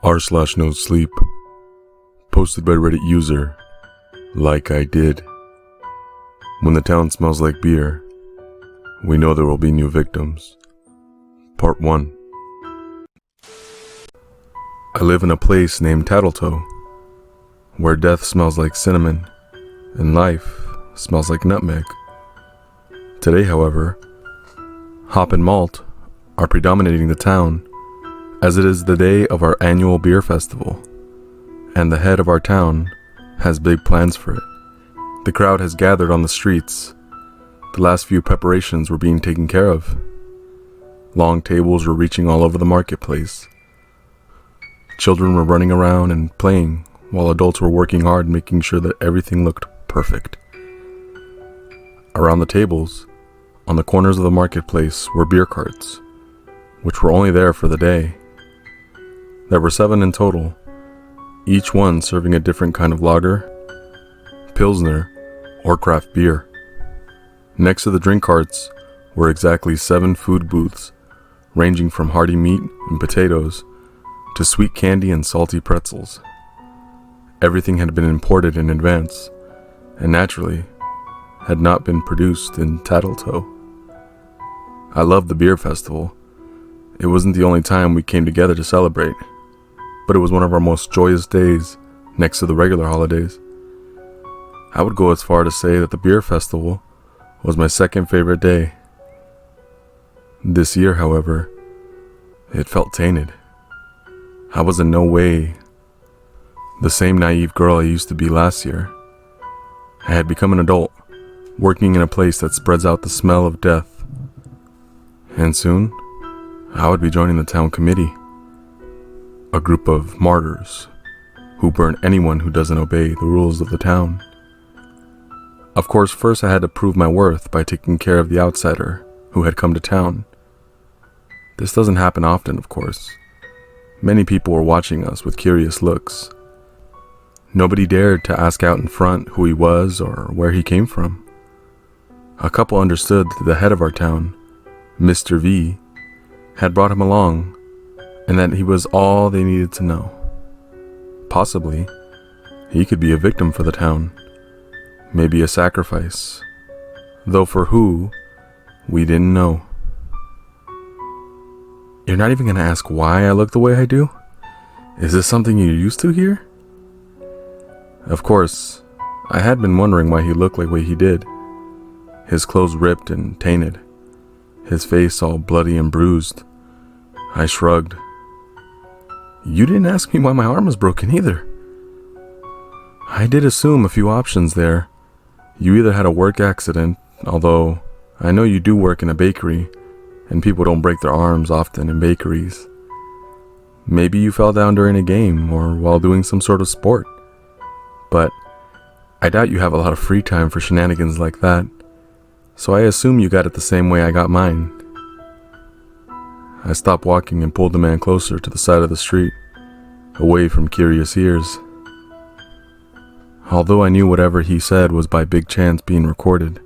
r/Nosleep, posted by Reddit user likeeyedid. When the town smells like beer, we know there will be new victims. Part 1. I live in a place named Tattletoe, where death smells like cinnamon and life smells like nutmeg. Today, however, hop and malt are predominating the town, as it is the day of our annual beer festival, and the head of our town has big plans for it. The crowd has gathered on the streets. The last few preparations were being taken care of. Long tables were reaching all over the marketplace. Children were running around and playing, while adults were working hard making sure that everything looked perfect. Around the tables, on the corners of the marketplace, were beer carts, which were only there for the day. There were 7 in total, each one serving a different kind of lager, pilsner, or craft beer. Next to the drink carts were exactly 7 food booths, ranging from hearty meat and potatoes to sweet candy and salty pretzels. Everything had been imported in advance, and naturally, had not been produced in Tattletoe. I loved the beer festival. It wasn't the only time we came together to celebrate, but it was one of our most joyous days next to the regular holidays. I would go as far to say that the beer festival was my second favorite day. This year, however, it felt tainted. I was in no way the same naive girl I used to be last year. I had become an adult, working in a place that spreads out the smell of death. And soon, I would be joining the town committee, a group of martyrs who burn anyone who doesn't obey the rules of the town. Of course, first I had to prove my worth by taking care of the outsider who had come to town. This doesn't happen often, of course. Many people were watching us with curious looks. Nobody dared to ask out in front who he was or where he came from. A couple understood that the head of our town, Mr. V, had brought him along, and that he was all they needed to know. Possibly, he could be a victim for the town, maybe a sacrifice, though for who, we didn't know. You're not even going to ask why I look the way I do? Is this something you're used to here? Of course, I had been wondering why he looked like the way he did. His clothes ripped and tainted, his face all bloody and bruised. I shrugged. You didn't ask me why my arm was broken either. I did assume a few options there. You either had a work accident, although I know you do work in a bakery, and people don't break their arms often in bakeries. Maybe you fell down during a game or while doing some sort of sport. But I doubt you have a lot of free time for shenanigans like that, so I assume you got it the same way I got mine. I stopped walking and pulled the man closer to the side of the street, away from curious ears. Although I knew whatever he said was by big chance being recorded.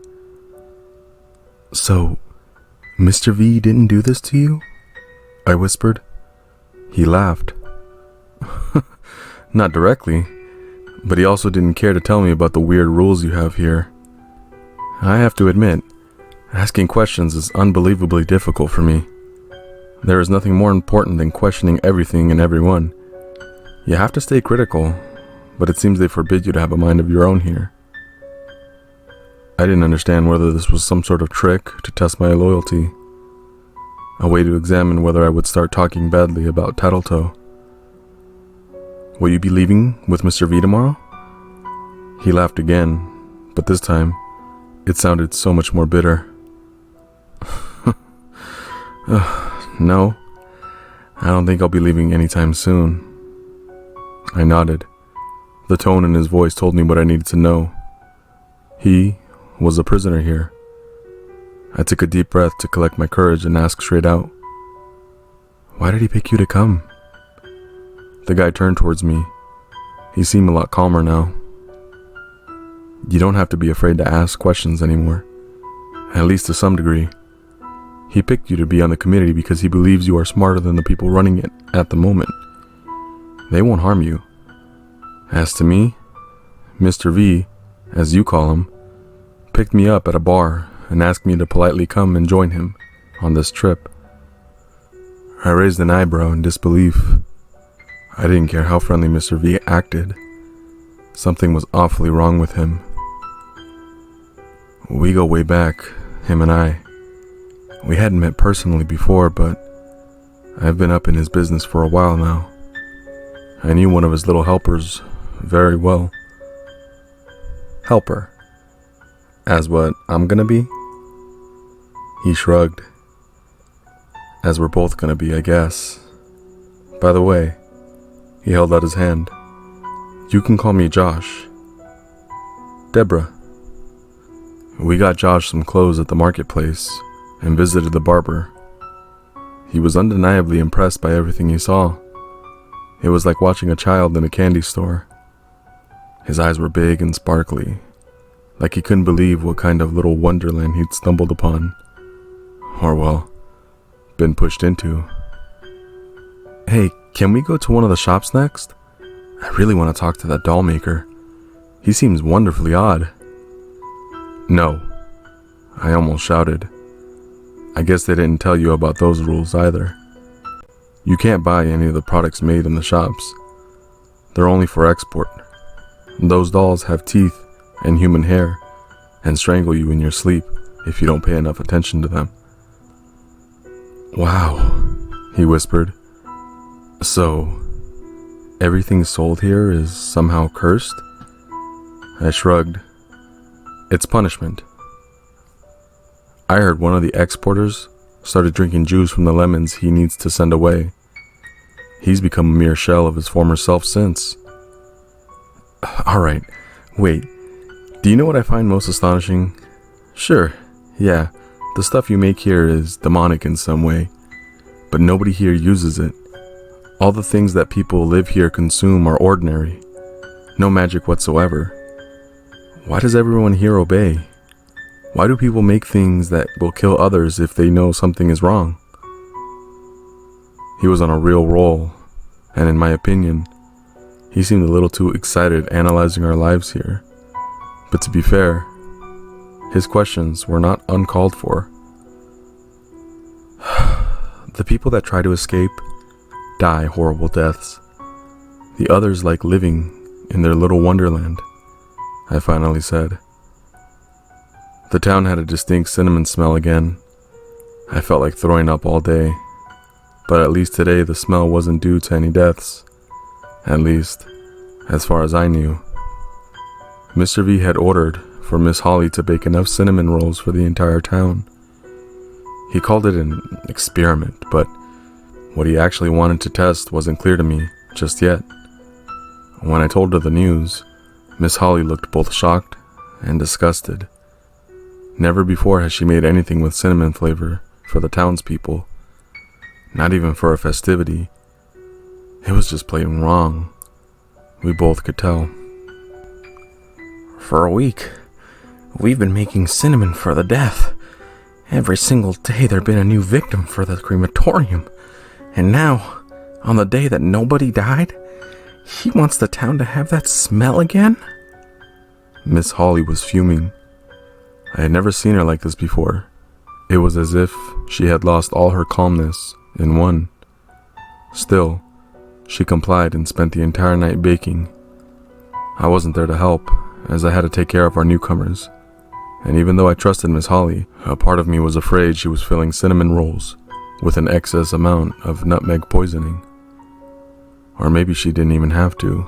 So, Mr. V didn't do this to you? I whispered. He laughed. Not directly, but he also didn't care to tell me about the weird rules you have here. I have to admit, asking questions is unbelievably difficult for me. There is nothing more important than questioning everything and everyone. You have to stay critical, but it seems they forbid you to have a mind of your own here. I didn't understand whether this was some sort of trick to test my loyalty, a way to examine whether I would start talking badly about Tattletoe. Will you be leaving with Mr. V tomorrow? He laughed again, but this time, it sounded so much more bitter. No, I don't think I'll be leaving anytime soon. I nodded. The tone in his voice told me what I needed to know. He was a prisoner here. I took a deep breath to collect my courage and asked straight out, "Why did he pick you to come?" The guy turned towards me. He seemed a lot calmer now. You don't have to be afraid to ask questions anymore, at least to some degree. He picked you to be on the committee because he believes you are smarter than the people running it at the moment. They won't harm you. As to me, Mr. V, as you call him, picked me up at a bar and asked me to politely come and join him on this trip. I raised an eyebrow in disbelief. I didn't care how friendly Mr. V acted. Something was awfully wrong with him. We go way back, him and I. We hadn't met personally before, but I've been up in his business for a while now. I knew one of his little helpers very well. Helper? As what I'm gonna be? He shrugged. As we're both gonna be, I guess. By the way, he held out his hand. You can call me Josh. Deborah. We got Josh some clothes at the marketplace and visited the barber. He was undeniably impressed by everything he saw. It was like watching a child in a candy store. His eyes were big and sparkly, like he couldn't believe what kind of little wonderland he'd stumbled upon. Or, well, been pushed into. Hey, can we go to one of the shops next? I really want to talk to that doll maker. He seems wonderfully odd. No, I almost shouted. I guess they didn't tell you about those rules either. You can't buy any of the products made in the shops. They're only for export. Those dolls have teeth and human hair and strangle you in your sleep if you don't pay enough attention to them. Wow, he whispered. So, everything sold here is somehow cursed? I shrugged. It's punishment. I heard one of the exporters started drinking juice from the lemons he needs to send away. He's become a mere shell of his former self since. Alright, wait. Do you know what I find most astonishing? Sure, yeah, the stuff you make here is demonic in some way, but nobody here uses it. All the things that people live here consume are ordinary. No magic whatsoever. Why does everyone here obey? Why do people make things that will kill others if they know something is wrong? He was on a real roll, and in my opinion, he seemed a little too excited analyzing our lives here. But to be fair, his questions were not uncalled for. The people that try to escape die horrible deaths. The others like living in their little wonderland, I finally said. The town had a distinct cinnamon smell again. I felt like throwing up all day, but at least today the smell wasn't due to any deaths. At least, as far as I knew. Mr. V had ordered for Miss Holly to bake enough cinnamon rolls for the entire town. He called it an experiment, but what he actually wanted to test wasn't clear to me just yet. When I told her the news, Miss Holly looked both shocked and disgusted. Never before had she made anything with cinnamon flavor for the townspeople, not even for a festivity. It was just plain wrong. We both could tell. For a week, we've been making cinnamon for the death. Every single day there'd been a new victim for the crematorium. And now, on the day that nobody died, he wants the town to have that smell again? Miss Holly was fuming. I had never seen her like this before. It was as if she had lost all her calmness in one. Still, she complied and spent the entire night baking. I wasn't there to help, as I had to take care of our newcomers. And even though I trusted Miss Holly, a part of me was afraid she was filling cinnamon rolls with an excess amount of nutmeg poisoning. Or maybe she didn't even have to.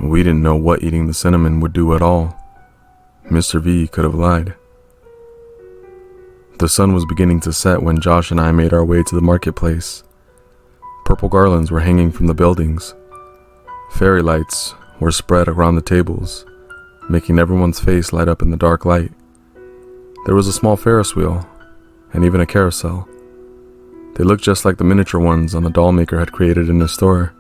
We didn't know what eating the cinnamon would do at all. Mr. V could have lied. The sun was beginning to set when Josh and I made our way to the marketplace. Purple garlands were hanging from the buildings. Fairy lights were spread around the tables, making everyone's face light up in the dark light. There was a small Ferris wheel, and even a carousel. They looked just like the miniature ones on the doll maker had created in his store.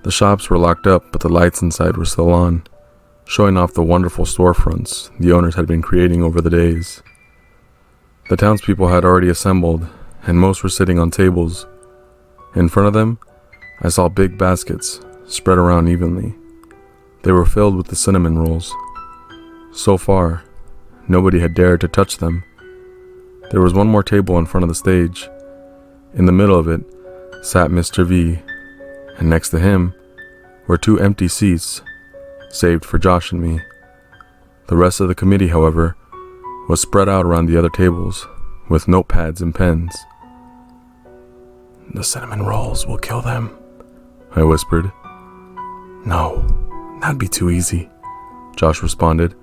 The shops were locked up, but the lights inside were still on, showing off the wonderful storefronts the owners had been creating over the days. The townspeople had already assembled, and most were sitting on tables. In front of them, I saw big baskets spread around evenly. They were filled with the cinnamon rolls. So far, nobody had dared to touch them. There was one more table in front of the stage. In the middle of it sat Mr. V, and next to him were 2 empty seats, saved for Josh and me. The rest of the committee, however, was spread out around the other tables, with notepads and pens. "The cinnamon rolls will kill them," I whispered. "No, that'd be too easy," Josh responded.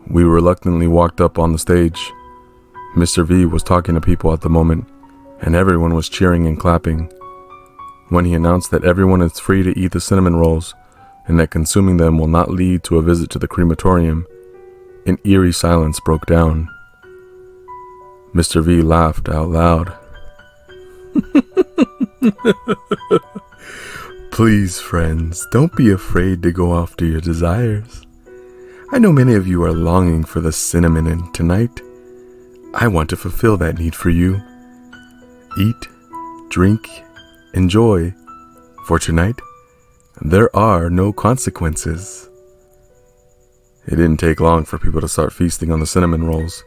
We reluctantly walked up on the stage. Mr. V was talking to people at the moment, and everyone was cheering and clapping. When he announced that everyone is free to eat the cinnamon rolls, and that consuming them will not lead to a visit to the crematorium, an eerie silence broke down. Mr. V laughed out loud. "Please, friends, don't be afraid to go after your desires. I know many of you are longing for the cinnamon, and tonight, I want to fulfill that need for you. Eat, drink, enjoy, for tonight, there are no consequences." It didn't take long for people to start feasting on the cinnamon rolls.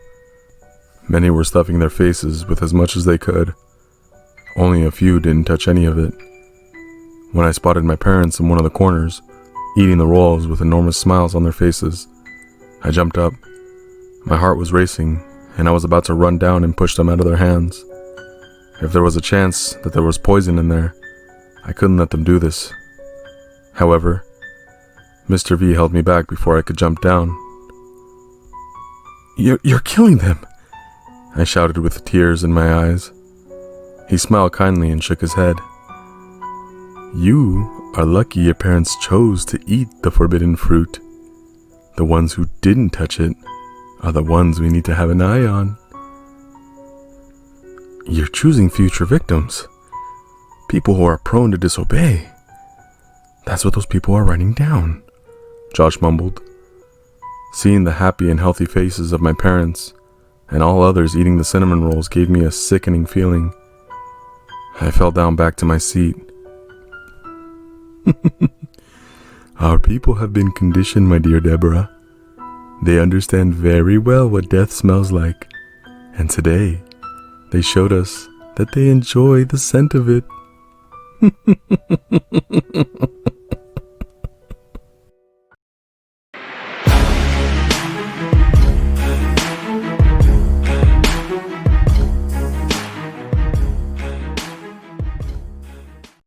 Many were stuffing their faces with as much as they could. Only a few didn't touch any of it. When I spotted my parents in one of the corners, eating the rolls with enormous smiles on their faces, I jumped up. My heart was racing, and I was about to run down and push them out of their hands. If there was a chance that there was poison in there, I couldn't let them do this. However, Mr. V held me back before I could jump down. You're killing them," I shouted with tears in my eyes. He smiled kindly and shook his head. "You are lucky your parents chose to eat the forbidden fruit. The ones who didn't touch it are the ones we need to have an eye on." "You're choosing future victims. People who are prone to disobey. That's what those people are writing down," Josh mumbled. Seeing the happy and healthy faces of my parents and all others eating the cinnamon rolls gave me a sickening feeling. I fell down back to my seat. "Our people have been conditioned, my dear Deborah. They understand very well what death smells like, and today they showed us that they enjoy the scent of it."